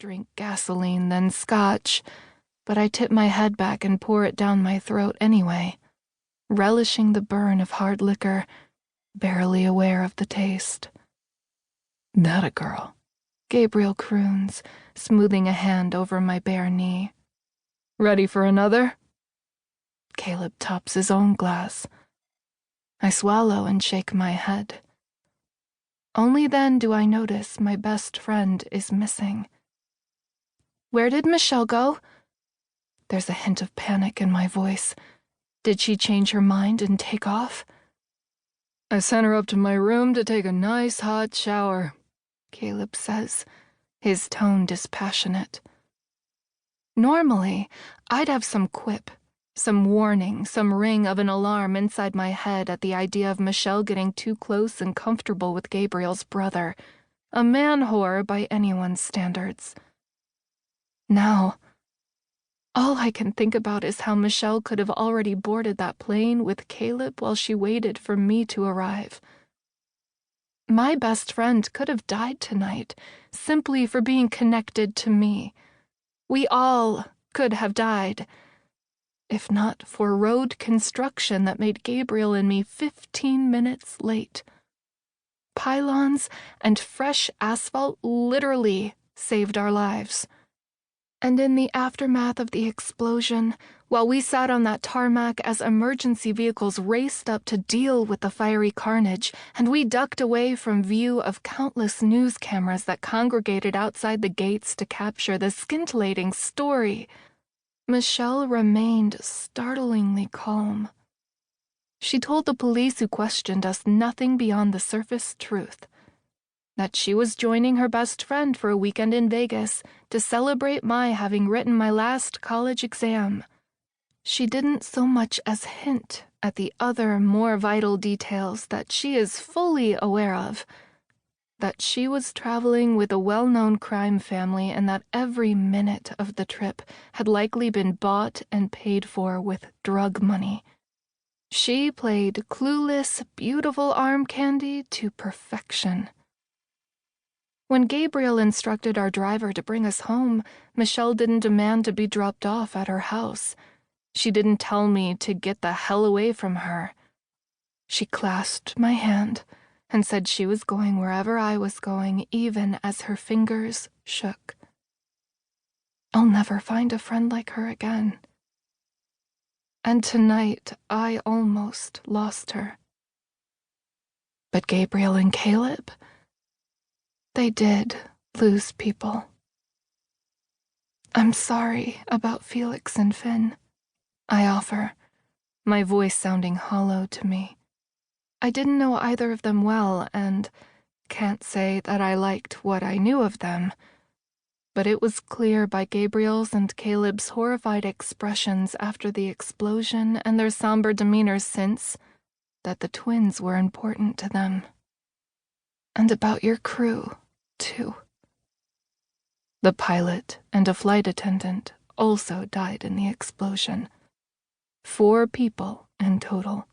drink gasoline than scotch, but I tip my head back and pour it down my throat anyway, relishing the burn of hard liquor, barely aware of the taste. "That a girl," Gabriel croons, smoothing a hand over my bare knee. "Ready for another?" Caleb tops his own glass. I swallow and shake my head. Only then do I notice my best friend is missing. "Where did Michelle go?" There's a hint of panic in my voice. Did she change her mind and take off? "I sent her up to my room to take a nice hot shower," Caleb says, his tone dispassionate. Normally, I'd have some quip, some warning, some ring of an alarm inside my head at the idea of Michelle getting too close and comfortable with Gabriel's brother, a man whore by anyone's standards. Now, all I can think about is how Michelle could have already boarded that plane with Caleb while she waited for me to arrive. My best friend could have died tonight, simply for being connected to me. We all could have died, if not for road construction that made Gabriel and me 15 minutes late. Pylons and fresh asphalt literally saved our lives. And in the aftermath of the explosion, while we sat on that tarmac as emergency vehicles raced up to deal with the fiery carnage, and we ducked away from view of countless news cameras that congregated outside the gates to capture the scintillating story, Michelle remained startlingly calm. She told the police who questioned us nothing beyond the surface truth: that she was joining her best friend for a weekend in Vegas to celebrate my having written my last college exam. She didn't so much as hint at the other, more vital details that she is fully aware of: that she was traveling with a well-known crime family and that every minute of the trip had likely been bought and paid for with drug money. She played clueless, beautiful arm candy to perfection. When Gabriel instructed our driver to bring us home, Michelle didn't demand to be dropped off at her house. She didn't tell me to get the hell away from her. She clasped my hand and said she was going wherever I was going, even as her fingers shook. I'll never find a friend like her again. And tonight, I almost lost her. But Gabriel and Caleb, they did lose people. "I'm sorry about Felix and Finn," I offer, my voice sounding hollow to me. I didn't know either of them well, and can't say that I liked what I knew of them. But it was clear by Gabriel's and Caleb's horrified expressions after the explosion and their somber demeanors since that the twins were important to them. "And about your crew, too." The pilot and a flight attendant also died in the explosion. 4 people in total.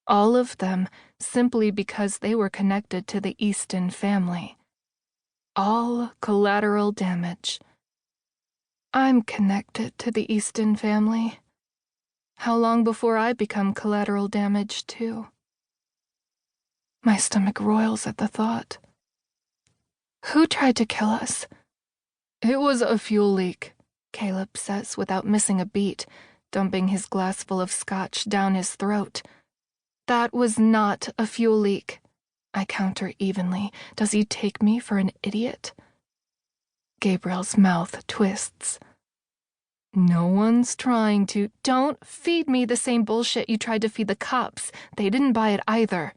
All of them simply because they were connected to the Easton family. All collateral damage. I'm connected to the Easton family. How long before I become collateral damage, too? My stomach roils at the thought. "Who tried to kill us?" "It was a fuel leak," Caleb says without missing a beat, dumping his glass full of scotch down his throat. "That was not a fuel leak," I counter evenly. Does he take me for an idiot? Gabriel's mouth twists. "No one's trying to—" "Don't feed me the same bullshit you tried to feed the cops. They didn't buy it either."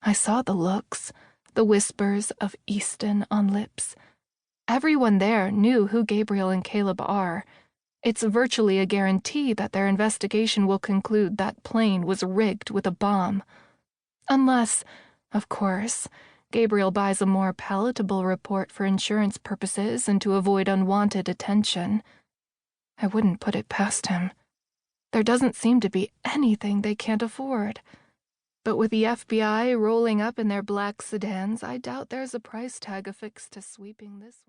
I saw the looks, the whispers of Easton on lips. Everyone there knew who Gabriel and Caleb are. It's virtually a guarantee that their investigation will conclude that plane was rigged with a bomb. Unless, of course, Gabriel buys a more palatable report for insurance purposes and to avoid unwanted attention. I wouldn't put it past him. There doesn't seem to be anything they can't afford. But with the FBI rolling up in their black sedans, I doubt there's a price tag affixed to sweeping this one.